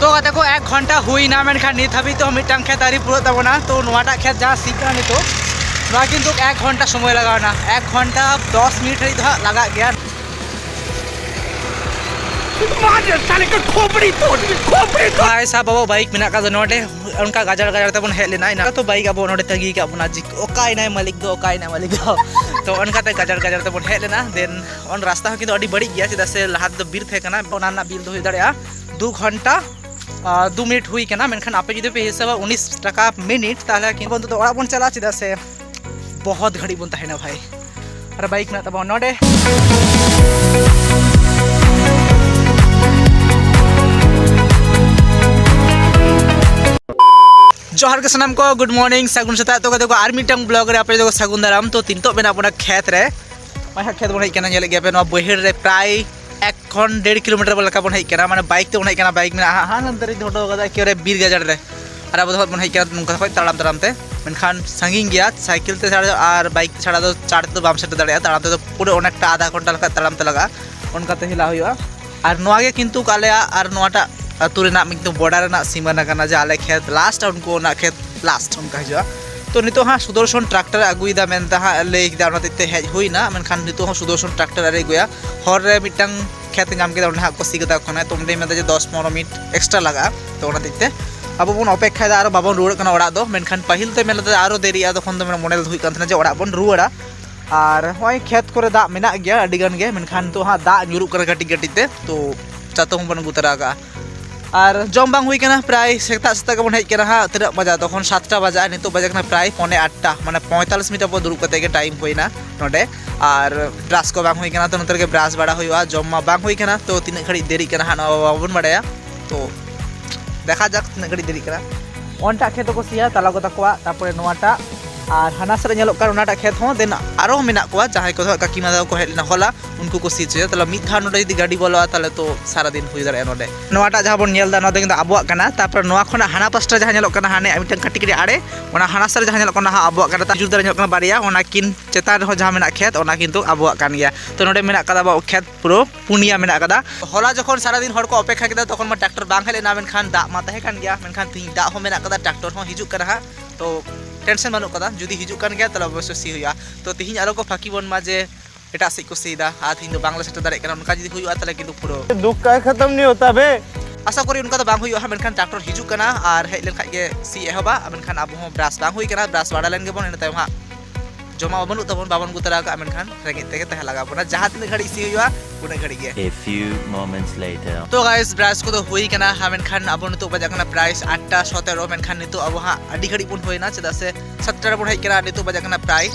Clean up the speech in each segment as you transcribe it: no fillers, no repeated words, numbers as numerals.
तो देखो 1 घंटा हुई ना मेनखान नित हाबी तो मिटटांग खेत आरी पुरो ताबोना तो नोवाटा खेत जहाँ सी काना नितो नोवा किन्तु 1 घंटा समय लगावना 1 घंटा 10 मिनट हारी तो लगा गया भाई साहब बाबा बाइक मेना का नोडे उनका गाजर गाजर तबन हेज लेना इना तो बाइक अब नोडे तंगी का बना जी ओकाइना मालिक दो तो उनकाते गाजर गाजर तबन हेज लेना देन ऑन रास्ता हो किन्तु अडी बड़ी गया चेदा से लहा दो बीर थे कना ओना बीर दो हुई दाड़ेया 2 घंटा 2 मिनट हुई कना मेनखान आपे जुदि पे हिसाबा 19 टाका मिनट ताहले कि बंतु तो ओड़ा बन चला चेदा से बहुत घड़ी बन तहेना भाई अरे बाइक ना तब नोडे जोहार के सनाम को गुड मॉर्निंग सगुन सता तो देखो आर मिटंग ब्लॉग रे आपे देखो सगुन दाराम तो तीन तो बेना अपना खेत रे मैं खेत बन हेकना नेले गया पे नो बहिर रे प्राय 1.5 किलोमीटर लका बन हेकना माने बाइक ते बन हेकना बाइक में हां नंतरी धोडो गदा केरे बीर गजड़ रे और अब बन हेकना नुका खय ताड़ाम ताड़ाम ते मेनखान संगिंग गया साइकिल ते छाड़ा और बाइक ते छाड़ा दो चार तो बाम सेट दाड़िया ताड़ाम ते तो पूरे अनेकटा आधा घंटा लका ताड़ाम ते लगा उनका ते हिला हुआ और नोआ गे किंतु कालेया और नोआटा अतुरेना मिंतु बॉर्डर ना सीमाना कना जे आले खेत लास्ट उनको ना खेत लास्ट उनका हिजुआ तो नितो हाँ सुदर्शन ट्रैक्टर अगुईदा मेनता हाँ लेकिदा ओना तेते हेज हुईना मेनखान नितो हाँ सुदर्शन ट्रैक्टर अरे गुया हर रे मिटंग खेत नाम केदा ओना को सीगदा खना तो उंडे मेदा जे 10-15 मिनट एक्स्ट्रा लगा तो ओना तेते अब बन अपेक्षा दा आरो बाबन रुवाड़ कना ओड़ा दो मेनखान पहिल ते मेलदा आरो देरिया तखन तो मेरा मॉडल हुई कान जे ओड़ा बन रुवाड़ा और होय खेत करे दा मेना गया अडिगान गे मेनखान तो हाँ दा ᱧᱩᱨᱩᱜ कना गटी गटी ते तो चातो हम बन गुतरा का और जम बांग हुई कना प्राय सेता सेता के बन हेज कना हाँ तना बजा तखन 7टा बजा नितो बजा कना प्राय 7:45 माने 45 मिनट अब दुरुब कते के टाइम होइना नोडे और ब्राश को बांग हुई कना तो नतर के ब्राश बड़ा हुआ जम मा बांग हुई कना तो तीन घड़ी देरी कना हाँ बाबन बड़ाया तो देखा जाक तीन घड़ी देरी कना ओनटा खेत को सिया तला को तकवा तापरे नोवाटा और हानास रे नेलोक कान खेत हो देन आरो मेना को जहां को काकी मादा को हेलना होला उनको को सीचे तला मिद धा नोडे यदि गाड़ी बोलवा ताले तो सारा दिन हुई दारे नोडे नोवाटा जहां बन नेल दा नोदे किंतु अबुआ कना तापर नोवा खना हाना पास्टा जहां नेलोक कना हाने मिटन कटी कटी आड़े ओना हानास रे जहां नेलोक कना हा अबुआ कना जुर दारे नेलोक कना बारिया ओना किन चेतान हो जहां मेना खेत ओना किंतु अबुआ कान गया तो नोडे मेना कदा बा खेत पुरो पुनिया मेना कदा होला जखन सारा दिन हर को अपेक्षा किदा तखन मा ट्रैक्टर बांग हेलेना मेनखान दा मा तहे कान गया मेनखान ती दा हो मेना कदा ट्रैक्टर हो हिजुक कना हा तो टेंशन बानु कदा जुदी हिजुक कान गया तला अवश्य सी हुआ तो तिहिन आरो को फाकी बन मा जे एटा से को सीदा आ थिन दो बांग्ला सेट दारे कना उनका जुदी हुआ तले किंतु पुरो दुख का खत्म नहीं होता बे आशा करी उनका तो बांग हुआ मेनखान ट्रैक्टर हिजुक कना और हेज लेन खागे सी एहबा मेनखान अब हो ब्राश बांग हुई कना ब्राश वाड़ा लेन गे बन एना हा जमा बाबन तबन बाबन गुतरा का मेनखान रेंगे तेगे तह लगा बना जहां तीन घड़ी सी हुआ उन घड़ी गे A few moments later तो गाइस ब्राश को तो हुई कना हा मेनखान अब नितो बजा कना प्राइस 8:17 मेनखान नितो अब हा अडी घड़ी बन होइना चदा से 17 बन हेज कना नितो बजा कना प्राय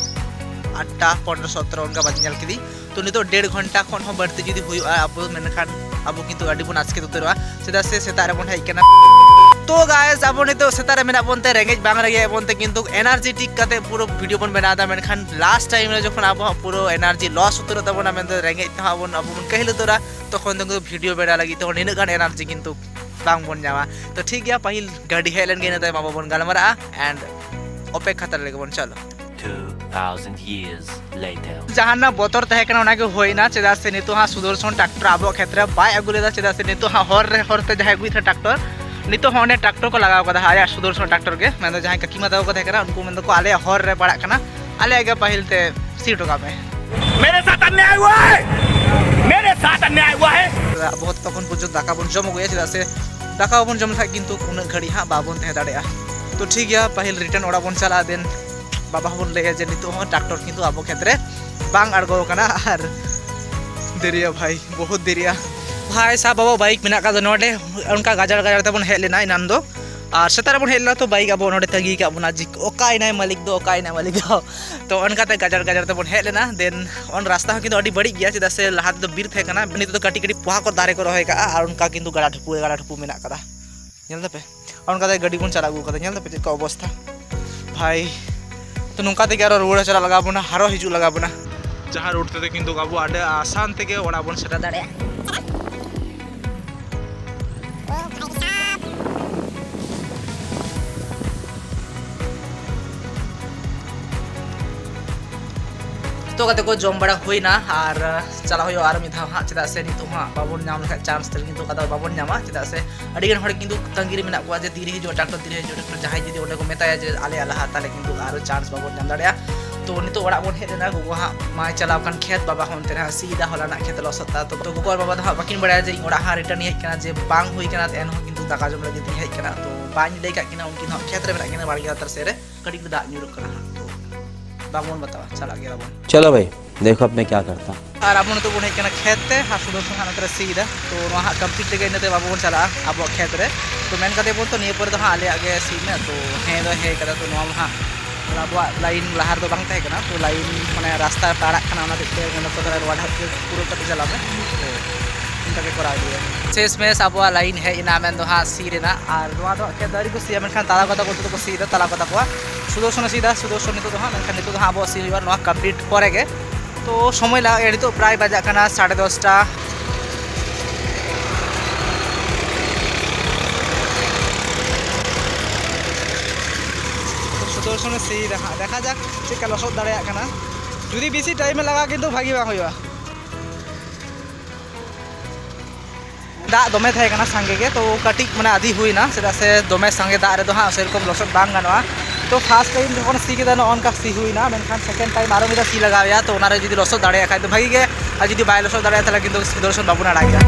8:15-17 उनका बज नेल किदी तो नितो 1.5 घंटा खन हो बढ़ते जुदी हुई अब मेनखान अब किंतु अडी बन आजके उतरवा चदा से सेतारे बन हेज कना तो गाइस अब नितो सेतारे मेना बनते रेंगेज बांग रगे बनते किंतु एनर्जेटिक कते पूरा वीडियो बन बनादा मेनखान लास्ट टाइम रे जखन अब पूरा एनर्जी लॉस उतर तबना मेनते रेंगेज ता अब कहिल तोरा तखन तो वीडियो बेड़ा लगी तो निना गान एनर्जी किंतु बांग बन जावा तो ठीक गया पहिल गाड़ी हेलन गे नते बाबा बन गालमरा एंड अपेक्षा तर लेके बन चलो 2000 years later जहाना बोतर तहे कना ओना के होइना चेदा से नितो हा सुदर्शन ट्रैक्टर अब क्षेत्र बाय अगुलेदा चेदा से नितो हा हरते जहां गुई था ट्रैक्टर नितो होने ट्रैक्टर को लगाव कदा आया सुदर्शन ट्रैक्टर के मैं जहां काकी मादा को तहे कना उनको मन को आले हर रे पड़ा कना आले आगे पहिल ते सीट का में मेरे साथ अन्याय हुआ है मेरे साथ अन्याय हुआ है बहुत तखन बुझो दाका बन जम गया चेदा से दाका बन जम था किंतु उन घड़ी हां बाबन तहे दाड़ेया तो ठीक गया पहिल रिटर्न ओड़ा बन चला देन बाबा बन ले जे नितो हो ट्रैक्टर किंतु अब क्षेत्र बांग अड़गो कना और देरिया भाई बहुत देरिया भाई साहब बाबा बाइक मेना का नोडे उनका गाजर गाजर तबन हेज लेना इनान दो और सेतारे बन हेज लेना तो बाइक अब नोडे तंगी का बना जी ओकाइना मालिक दो तो उनका ते गाजर गाजर तबन हेज लेना देन ऑन रास्ता हो किंतु अडी बड़ी गया चेदा से लहा तो बीर थे कना नितो तो काटी काटी पोहा को दारे को रहे का और उनका किंतु गाड़ा ठुपू मेना कदा नेल दपे उनका ते गाड़ी बन चला गु कदा नेल दपे का अवस्था भाई तो नुका ते आरो रुवाड़ा चला लगा बना हारो हिजु लगा बना जहां रोड ते किंतु अब आडे आसान ते के ओड़ा बन सेटा दाड़े ᱱᱤᱛᱚᱜ ᱠᱟᱛᱮ ᱠᱚ ᱡᱚᱢ ᱵᱟᱲᱟ ᱦᱩᱭᱱᱟ ᱟᱨ ᱪᱟᱞᱟᱣ ᱦᱩᱭᱩᱜᱼᱟ ᱟᱨ ᱢᱤᱫ ᱫᱷᱟᱣ ᱦᱟᱸᱜ ᱪᱮᱫᱟᱜ ᱥᱮ ᱱᱤᱛᱚᱜ ᱦᱟᱸᱜ ᱵᱟᱵᱚᱱ ᱧᱟᱢ ᱞᱮᱠᱷᱟᱱ ᱪᱟᱱᱥ ᱛᱮ ᱠᱤᱱᱛु ᱠᱟᱫᱟ ᱵᱟᱵᱚᱱ ᱧᱟᱢᱟ ᱪᱮᱫᱟᱜ ᱥᱮ ᱟᱹᱰᱤᱜᱟᱱ ᱦᱚᱲ ᱠᱤᱱᱛु ᱛᱟᱺᱜᱤ ᱨᱮ ᱢᱮᱱᱟᱜ ᱠᱚᱣᱟ ᱡᱮ ᱛᱤᱨᱮ ᱦᱤᱡᱩᱜᱼᱟ ᱴᱨᱟᱠᱴᱚᱨ ᱛᱤᱨᱮ ᱦᱤᱡᱩᱜᱼᱟ ᱴᱨᱟᱠᱴᱚᱨ ᱡᱟᱦᱟᱸᱭ ᱡᱩᱫि ᱚᱸᱰᱮ ᱠᱚ ᱢᱮᱛᱟᱭᱟ ᱡᱮ ᱟᱞᱮᱭᱟᱜ ᱞᱟᱦᱟ ᱛᱟᱦᱞᱮ ᱠᱤᱱᱛु ᱟᱨᱚ ᱪᱟᱱᱥ ᱵᱟᱵᱚᱱ ᱧᱟᱢ ᱫᱟᱲᱮᱭᱟᱜᱼᱟ ᱛᱚ ᱱᱤᱛᱚᱜ ᱚᱲᱟᱜ ᱵᱚᱱ ᱦᱮᱡ ᱞᱮᱱᱟ ᱜᱚᱜᱚ ᱦᱟᱸᱜ ᱢᱟᱭ ᱪᱟᱞᱟᱣ ᱟᱠᱟᱱ ᱠᱷᱮᱛ ᱵᱟᱵᱟ ᱦᱚᱸ ᱚᱱᱛᱮ ᱦᱟᱸᱜ ᱥᱤᱭᱫᱟ ᱦᱚᱞᱟᱱᱟᱜ ᱠᱷᱮᱛ ᱞᱚᱥᱚᱫᱟ ᱛᱚ ᱜᱚᱜᱚ ᱟᱨ ᱵᱟᱵᱟ ᱫᱚ ᱦᱟᱸᱜ ᱵᱟᱹᱠᱤᱱ ᱵᱟᱲᱟᱭᱟ ᱡᱮ ᱤᱧ ᱚᱲᱟᱜ ᱦᱟᱸᱜ ᱨᱤᱴᱟᱨᱱ ᱦᱮᱡ ᱠᱟᱱᱟ ᱡᱮ ᱵᱟᱝ ᱦᱩᱭ ᱠᱟᱱᱟ ᱮᱱᱦᱚᱸ ᱠᱤᱱᱛु ᱫᱟᱠᱟ ᱡᱚᱢ ᱞᱟᱹᱜᱤᱫ ᱤᱧ ᱦᱮᱡ ᱠᱟᱱᱟ ᱛᱚ ᱵᱟᱹᱧ ᱞᱟᱹᱭ ᱠᱟᱜ ᱠᱤᱱᱟ ᱩᱱᱠᱤᱱ ᱦᱚᱸ ᱠᱷᱮᱛ ᱨᱮ ᱢᱮᱱᱟᱜ ᱠᱤᱱᱟ ᱵᱟᱲᱜᱮ ᱞᱟᱛᱟᱨ ᱥᱮᱫ ᱨᱮ ᱠᱟᱹᱴᱤᱡ ᱫᱟᱜ ᱧᱩᱨᱩᱜ ᱠᱟᱱᱟ ᱛᱚ ᱵᱟᱵᱚᱱ ᱵᱟᱛᱟᱣᱟ ᱪᱟᱞᱟᱜ ᱜᱮᱭᱟ ᱵᱚᱱ चलो भाई देखो अब मैं क्या करता हूँ। আর আপন তো বনে কেন খেতে আর সুদর্শন হানা করে সিদা তো নোয়া হাক কমপ্লিট থেকে ইনাতে বাবু বন চালা আবো খেত রে তো মেন কাতে বল তো নিয়ে পরে তো আলে আগে সিনা তো হে do he kada তো নোয়া হা আবো লাইন লাহার তো বাং তাহে কানা তো লাইন মানে রাস্তা পাড়াক কানা ওনা দেখতে মানে তো রোড হাত পুরো কাতে চালাবে তো ইনটাকে করা দিয়ে শেষ মেস আবো লাইন হে ইনা মেন তো হা সি রে না আর নোয়া তো কে দারি কো সি মেন খান তালা কথা করতে তো সিদা তালা কথা কোয়া সুদর্শন সিদা সুদর্শন নিতো তো হা মেন খান নিতো তো আবো সি নোয়া কমপ্লিট করে গে তো সময় লাগে এটি তো প্রায় বাজা কানা 10:30টা সুদর্শন সেই দেখা যাক চেক লসদ দাঁড়ায় কানা যদি বেশি টাইমে লাগা কিন্তু ভাগি বাং হইবা দাগ দমে থাকে কানা সাঙ্গে গে তো কাটিক মানে আদি হুইনা সেটা সে দমে সাঙ্গে দাগ রে তো হ্যাঁ সেরকম লসদ বাং গানোয়া তো ফার্স্ট টাইম যখন সি কেদা অনকা সি হুইনা মেনখান সেকেন্ড টাইম আরো মিটা সি লাগাওয়া তো ওনারে যদি লসদ দাঁড়ায় খায় তো ভাগি গে আর যদি বাই লসদ দাঁড়ায় তাহলে কিন্তু সুদর্শন বাবু না রাগিয়া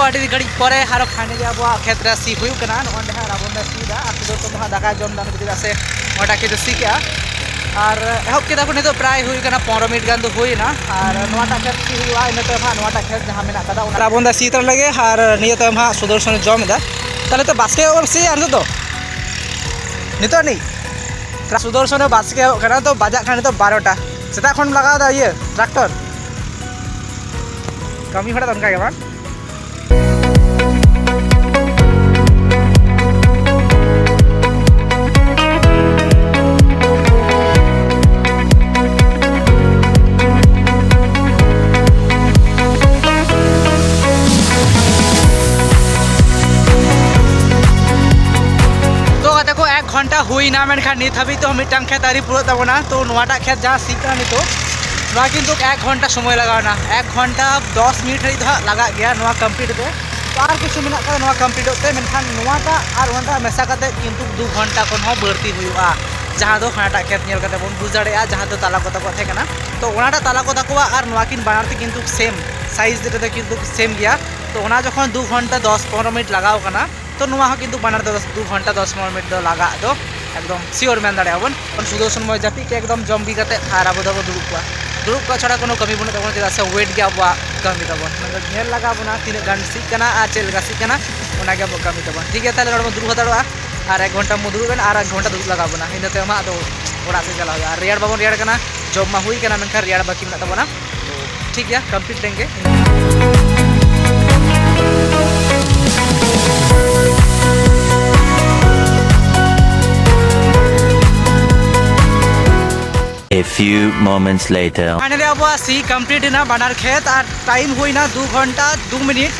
আটি গাড়ি পরে হারো খানে যে আবো ক্ষেত্রে সি হুই কানা নন্ডে হার আবো সিদা আর সুদর্শন মহা দাকা জম দান যদি আছে ওটা খেতে সিকা আর এহব কেদা কোনে তো প্রায় হুই কানা 15 মিনিট গান তো হুই না আর নোয়াটা খেত সি হুইয়া ইনতে মা নোয়াটা খেত জাহা মেনা কাদা ওনা আবো সি তর লাগে আর নিয়তে মা সুদর্শন জম দা তাহলে তো বাসকে ওর সি আনতো তো নিতো নি সুদর্শনে বাসকে কানা তো বাজা খানে তো 12টা সেটা এখন লাগাও দা ইয়ে ট্রাক্টর কামি ভাড়া দনকা কেমন ঘন্টা হুই না মেনখান নিত হাবি তো মিটাং খেত আরি পুরো তাবো না তো নোয়াটা খেত যা সিকা নিতো নোয়া কিন্তু 1 ঘন্টা সময় লাগাও না 1 ঘন্টা 10 মিনিট হারি লাগা গया নোয়া কমপ্লিট তে তো আর কিছু মিনা কাদা নোয়া কমপ্লিট তে মেনখান নোয়াটা আর ওনটা মেসা কাতে কিন্তু 2 ঘন্টা কোন হ বর্তি হুইবা जहाँ दो हाटा खेत नेल कते बन बुझ दाड़े जहाँ दो ताला कोता को थेकना तो ओनाटा ताला कोता को और नोआ किन बनाते किंतु सेम साइज देते किंतु सेम गया तो ओना जखन 2 घंटा 10-15 मिनट लगाओ कना तो नोआ किंतु बनाते 2 घंटा 10-15 मिनट दो लगा दो एकदम सियोर मेन दाड़े आबन सुदर्शन मय जापी के एकदम जम्बी कते हारा बदो दुरुप को छड़ा कोनो कमी बने तबन चेदा से वेट गया बा कमी तबन मतलब नेल लगा बना तीन गान सिक कना आ चेल गा सिक कना ओना के कमी तबन ठीक है ताले नोड दुरु हताड़वा और 1 घंटा मुदुरुबन और 1 घंटा दुरुप लगा बना इनते मा तो ओड़ा से चला हुआ रेयाड़ बाबन रेयाड़ कना जॉब मा हुई कना मेनखा रेयाड़ बाकी मेना तबना तो ठीक है कंप्लीट देंगे A few moments later. Finally अब सी कंप्लीट ना बानार खेत और टाइम हुई ना 2 घंटा 2 मिनट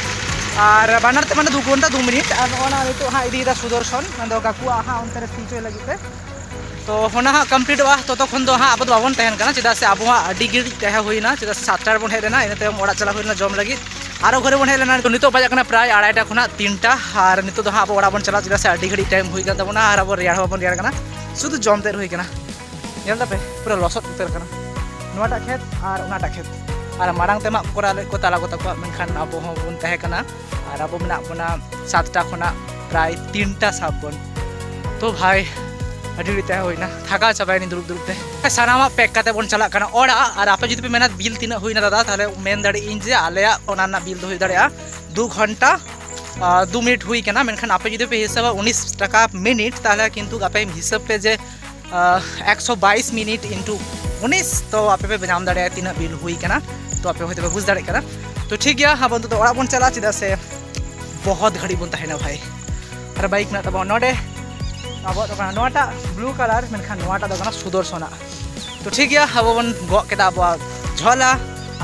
और बानार ते माने 2 घंटा 2 मिनट और ओना नितो हा इदीदा सुदर्शन नंदो काकू हा अंतरे सीचो लगिते तो होना हा कंप्लीट वा तो तखन दो हा अब बाबन तहन कना चिदा से अब हा अडी गिड़ी तहे हुईना चिदा से 7टा बन हेलेना इनते ओड़ा चला हुईना जम लगी आरो घरे बन हेलेना तो नितो बाजा कना प्राय 2:30टा खुना 3टा और नितो दो हा अब ओड़ा बन चला चिदा से अडी घड़ी टाइम हुई का तबना और अब रेयाड़ बन रेयाड़ कना शुद्ध जम ते हुई कना नेल पे पूरा लसत उतर कना नोटा खेत और ओनाटा खेत और मारांग तेमा कोरा को ताला को तक मेनखान अब हो बन तहे कना और अब मेना बना 7टा खुना प्राय 3टा साबन तो भाई अडी तहे होइना थाका चाबायनी दुरुप दुरुप ते सानामा पैक काते बन चला कना ओड़ा और आपे जुदी पे मेना बिल तिना होइना दादा ताले मेन दाड़ी इन जे आलेया ओनाना बिल दो होई दाड़िया 2 घंटा 2 मिनट हुई कना मेनखान आपे जुदी पे हिसाब 19 टाका मिनिट ताले किंतु आपे हिसाब पे जे 122 मिनट इंटू 19 तो आपे पे नाम दाड़िया तिना बिल हुई कना तो आपे होते पे बुझ दाड़े कना तो ठीक गया हाँ बंतु तो ओड़ा बन चला चिदा से बहुत घड़ी बन तहेना भाई और बाइक ना तब नोडे अब तो नोटा ब्लू कलर मेनखान नोटा दो सुदर्शना तो ठीक गया अब बन गो केदा अब झला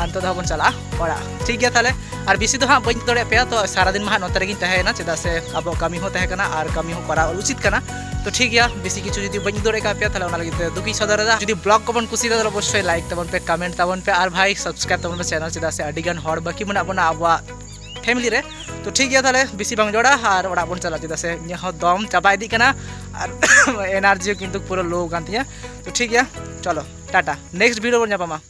अंत तो बन चला ओड़ा ठीक गया ताले और बेसी तो हाँ बी दौड़े पे तो सारा दिन हाँ नोते रेगिन तहेना चेदा से अब कमी हो तहे कना और कमी हो करा उचित कना तो ठीक गया बेसी किछु जुदी बी दौड़े का पे ताहले ओना लगित दुखी सदरदा जुदी ब्लॉग को बन कुसी दा अवश्य लाइक तबन पे कमेंट तबन पे और भाई सब्सक्राइब तबन पे चैनल चेदा से अडिगान हर बाकी मना बना आबवा फैमिली रे तो ठीक गया ताहले बेसी बांग जोड़ा और ओड़ा बन चला चेदा से इᱧ हो दम चाबा इदी कना और एनर्जी किंतु पूरा लो कान तिया तो ठीक गया चलो टाटा नेक्स्ट वीडियो बन जापामा।